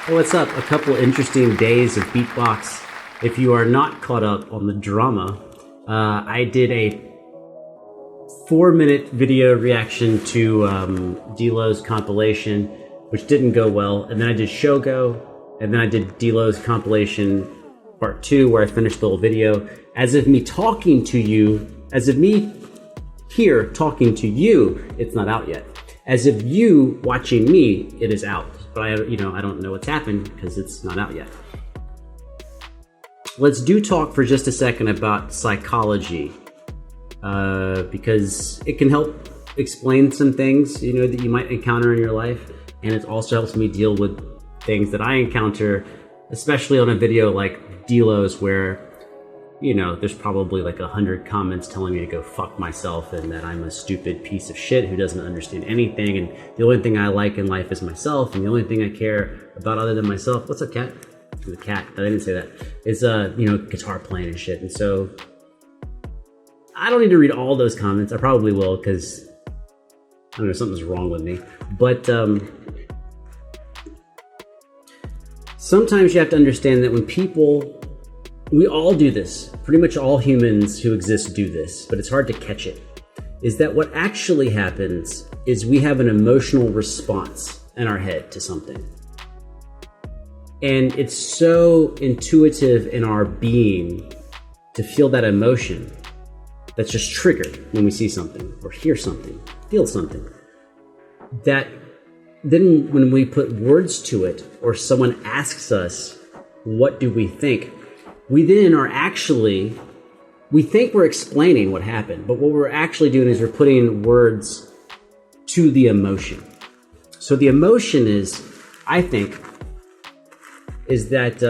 Hey, what's up? A couple interesting days of Beatbox. If you are not caught up on the drama, I did a 4-minute video reaction to D-Lo's compilation, which didn't go well. And then I did Shogo, and then I did D-Lo's compilation part 2, where I finished the whole video. As of me talking to you, as of me here talking to you, it's not out yet. As of you watching me, it is out. But I don't know what's happened because it's not out yet. Let's talk for just a second about psychology, because it can help explain some things, that you might encounter in your life, and it also helps me deal with things that I encounter, especially on a video like D-Lo's, where there's probably like 100 comments telling me to go fuck myself and that I'm a stupid piece of shit who doesn't understand anything, and the only thing I like in life is myself, and the only thing I care about other than myself, what's up, cat? The cat, I didn't say that, is guitar playing and shit. And so I don't need to read all those comments. I probably will, because I don't know, something's wrong with me. But sometimes you have to understand that when we all do this. Pretty much all humans who exist do this, but it's hard to catch it. Is that what actually happens is we have an emotional response in our head to something. And it's so intuitive in our being to feel that emotion that's just triggered when we see something or hear something, feel something, that then when we put words to it or someone asks us, what do we think? We then we think we're explaining what happened, but what we're actually doing is we're putting words to the emotion. So the emotion is, I think, is that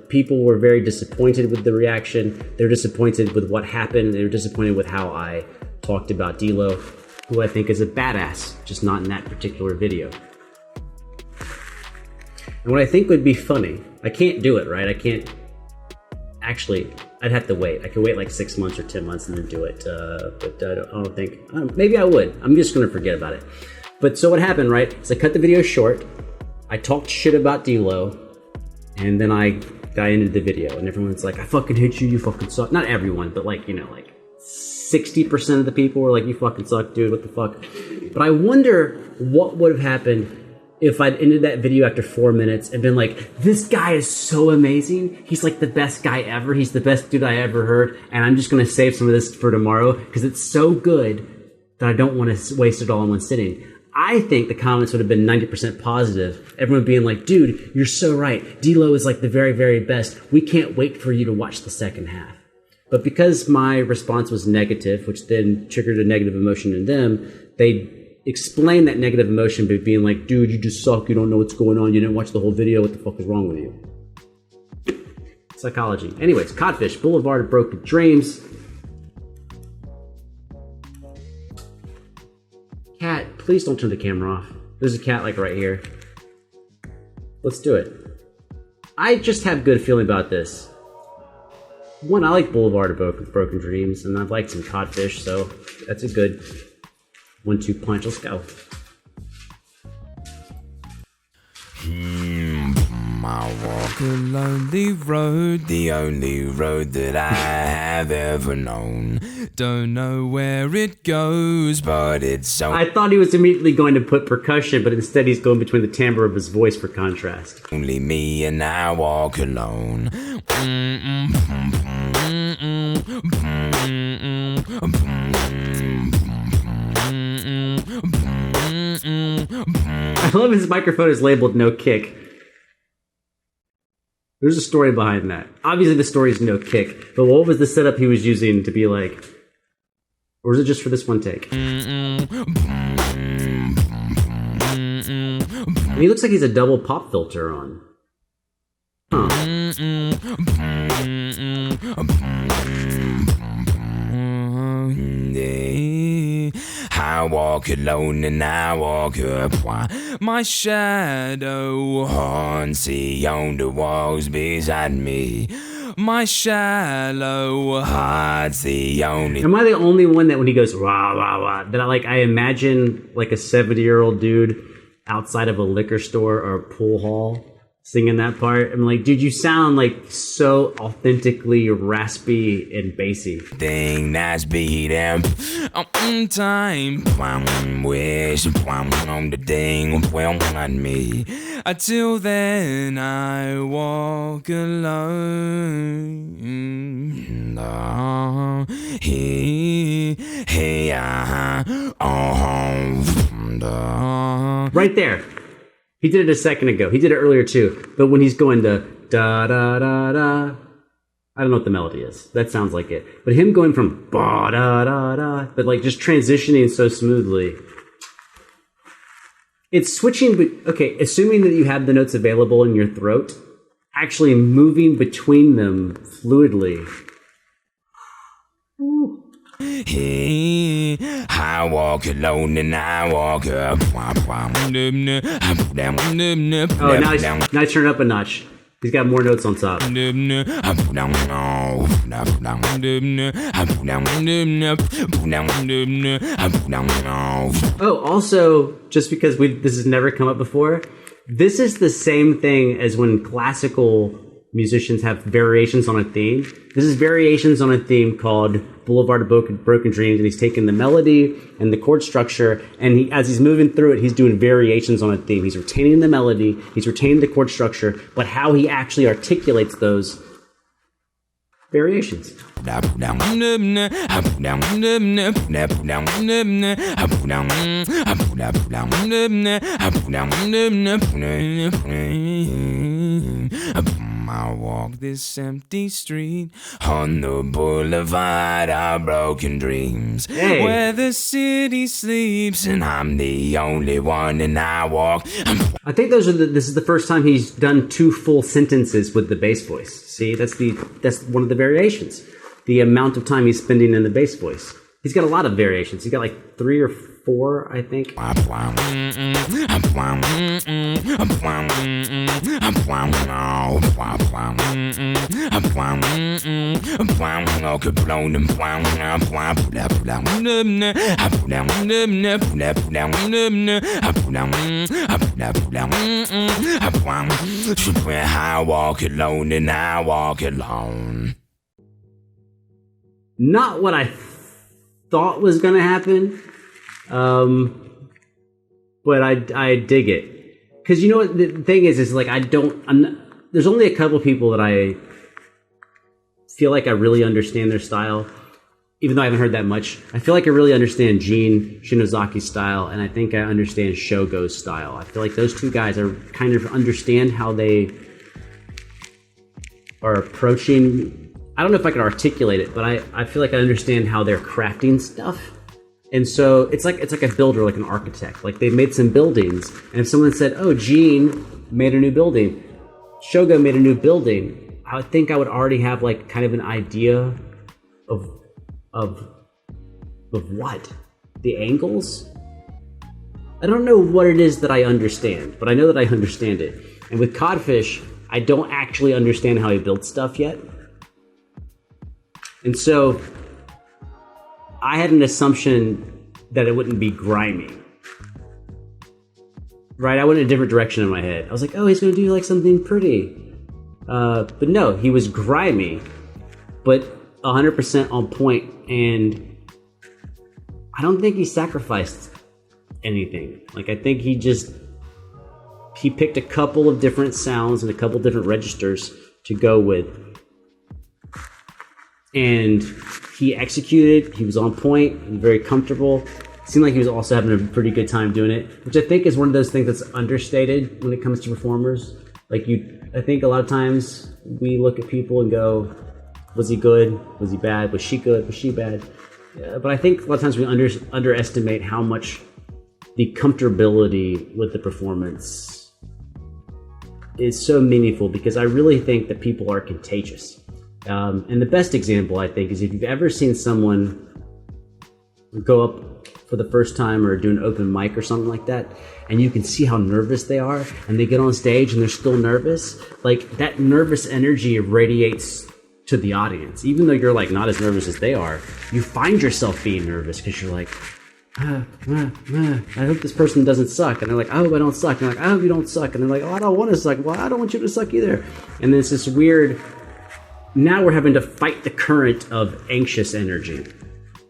people were very disappointed with the reaction. They're disappointed with what happened. They're disappointed with how I talked about D-Lo, who I think is a badass, just not in that particular video. And what I think would be funny, I can't do it, right? I can't. Actually, I'd have to wait. I could wait like 6 months or 10 months and then do it. But I don't think, maybe I would. I'm just going to forget about it. But so what happened, right, is I cut the video short. I talked shit about D-Lo. And then I got into the video. And everyone's like, I fucking hate you. You fucking suck. Not everyone, but like 60% of the people were like, you fucking suck, dude. What the fuck? But I wonder what would have happened if I'd ended that video after 4 minutes and been like, this guy is so amazing. He's like the best guy ever. He's the best dude I ever heard. And I'm just going to save some of this for tomorrow because it's so good that I don't want to waste it all in one sitting. I think the comments would have been 90% positive. Everyone being like, dude, you're so right. D-Lo is like the very, very best. We can't wait for you to watch the second half. But because my response was negative, which then triggered a negative emotion in them, they explain that negative emotion by being like, dude, you just suck, you don't know what's going on, you didn't watch the whole video, what the fuck is wrong with you? Psychology. Anyways, Codfish, Boulevard of Broken Dreams. Cat, please don't turn the camera off. There's a cat like right here. Let's do it. I just have good feeling about this. One, I like Boulevard of Broken Dreams, and I've liked some Codfish, so that's a good 1-2 punch. Let's go. I walk a lonely road, the only road that I have ever known. Don't know where it goes, but it's so... I thought he was immediately going to put percussion, but instead he's going between the timbre of his voice for contrast. Only me and I walk alone. I love his microphone is labeled no kick. There's a story behind that. Obviously the story is no kick, but what was the setup he was using to be like, or is it just for this one take? And he looks like he's a double pop filter on. Huh. I walk alone and I walk up while my shadow haunts on the walls beside me. My shallow heart's the only... Am I the only one that when he goes rah rah rah that I imagine like a 70-year-old dude outside of a liquor store or a pool hall singing that part. I'm like, dude, you sound like so authentically raspy and bassy. Thing that's beating on time. Wish on the thing on me. Until then, I walk alone. Right there. He did it a second ago. He did it earlier too. But when he's going to da da da da, I don't know what the melody is. That sounds like it. But him going from ba da da da, but like just transitioning so smoothly. It's switching, but okay, assuming that you have the notes available in your throat, actually moving between them fluidly. Ooh. I walk alone and I walk up. Oh, now he's turned up a notch. He's got more notes on top. Oh, also, just because this has never come up before, this is the same thing as when classical musicians have variations on a theme. This is variations on a theme called Boulevard of Broken Dreams, and he's taking the melody and the chord structure, and as he's moving through it, he's doing variations on a theme. He's retaining the melody, he's retaining the chord structure, but how he actually articulates those variations. I walk this empty street on the boulevard of broken dreams, where the city sleeps and I'm the only one, and I walk. I think this is the first time he's done 2 full sentences with the bass voice. See, that's one of the variations. The amount of time he's spending in the bass voice. He's got a lot of variations. He's got like 3 or 4, I think. I walk alone and I walk alone. Not what I thought was going to happen, but I dig it. Because you know what the thing is like there's only a couple people that I feel like I really understand their style, even though I haven't heard that much. I feel like I really understand Gene Shinozaki's style, and I think I understand Shogo's style. I feel like those 2 guys are kind of understand how they are approaching. I don't know if I can articulate it, but I feel like I understand how they're crafting stuff. And so it's like a builder, like an architect. Like they've made some buildings, and if someone said, "Oh, Gene made a new building, Shogo made a new building," I would think I would already have like kind of an idea of what? The angles? I don't know what it is that I understand, but I know that I understand it. And with Codfish, I don't actually understand how he built stuff yet. And so I had an assumption that it wouldn't be grimy. Right? I went in a different direction in my head. I was like, oh, he's going to do like something pretty. But no, he was grimy, but 100% on point. And I don't think he sacrificed anything. Like, I think he picked a couple of different sounds and a couple different registers to go with. And he executed, he was on point, he was very comfortable. Seemed like he was also having a pretty good time doing it, which I think is one of those things that's understated when it comes to performers. Like I think a lot of times we look at people and go, was he good? Was he bad? Was she good? Was she bad? But I think a lot of times we underestimate how much the comfortability with the performance is so meaningful, because I really think that people are contagious. And the best example, I think, is if you've ever seen someone go up for the first time or do an open mic or something like that, and you can see how nervous they are, and they get on stage and they're still nervous, like that nervous energy radiates to the audience. Even though you're like not as nervous as they are, you find yourself being nervous because you're like, I hope this person doesn't suck. And they're like, I hope I don't suck. And they're like, I hope you don't suck. And they're like, oh, I don't want to suck. Well, I don't want you to suck either. And then it's this weird, now we're having to fight the current of anxious energy.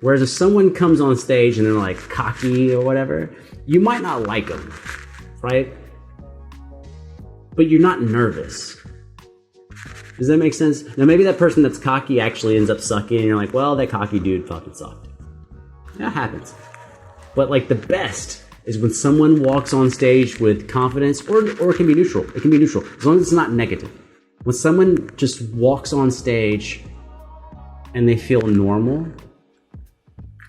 Whereas if someone comes on stage and they're like cocky or whatever, you might not like them, right? But you're not nervous. Does that make sense? Now maybe that person that's cocky actually ends up sucking and you're like, well, that cocky dude fucking sucked. That happens. But like the best is when someone walks on stage with confidence, or it can be neutral. It can be neutral, as long as it's not negative. When someone just walks on stage and they feel normal,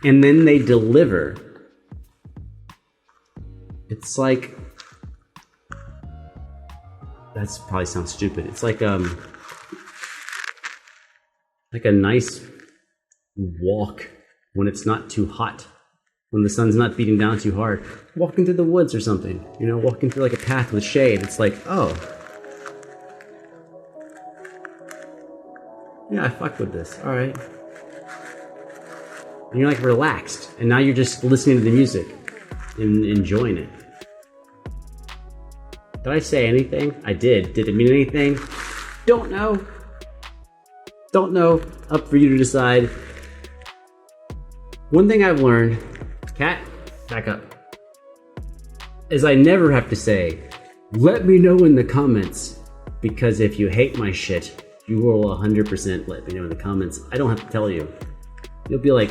and then they deliver, it's like, that's probably sounds stupid. It's like a nice walk when it's not too hot, when the sun's not beating down too hard. Walking through the woods or something, you know, walking through like a path with shade. It's like, oh, yeah, I fuck with this. All right. And you're like relaxed, and now you're just listening to the music and enjoying it. Did I say anything? I did. Did it mean anything? Don't know. Don't know. Up for you to decide. One thing I've learned, cat, back up, is I never have to say, let me know in the comments, because if you hate my shit, you will 100% let me know in the comments. I don't have to tell you. You'll be like,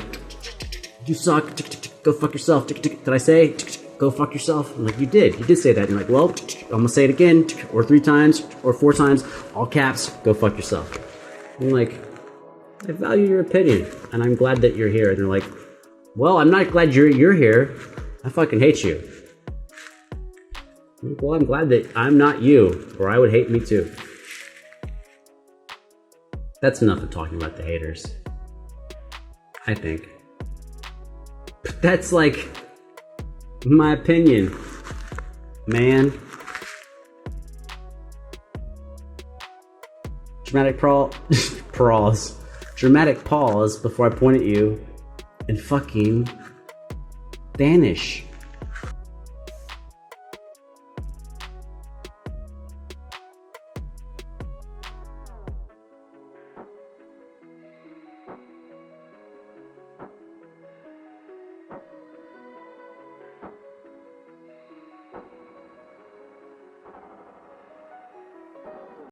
you suck, go fuck yourself. Did I say, go fuck yourself? I'm like, you did say that. And you're like, well, I'm gonna say it again, or 3 times, or 4 times, all caps, go fuck yourself. I'm like, I value your opinion, and I'm glad that you're here. And they're like, well, I'm not glad you're here. I fucking hate you. I'm like, well, I'm glad that I'm not you, or I would hate me too. That's enough of talking about the haters, I think. But that's like my opinion, man. Dramatic dramatic pause before I point at you and fucking vanish.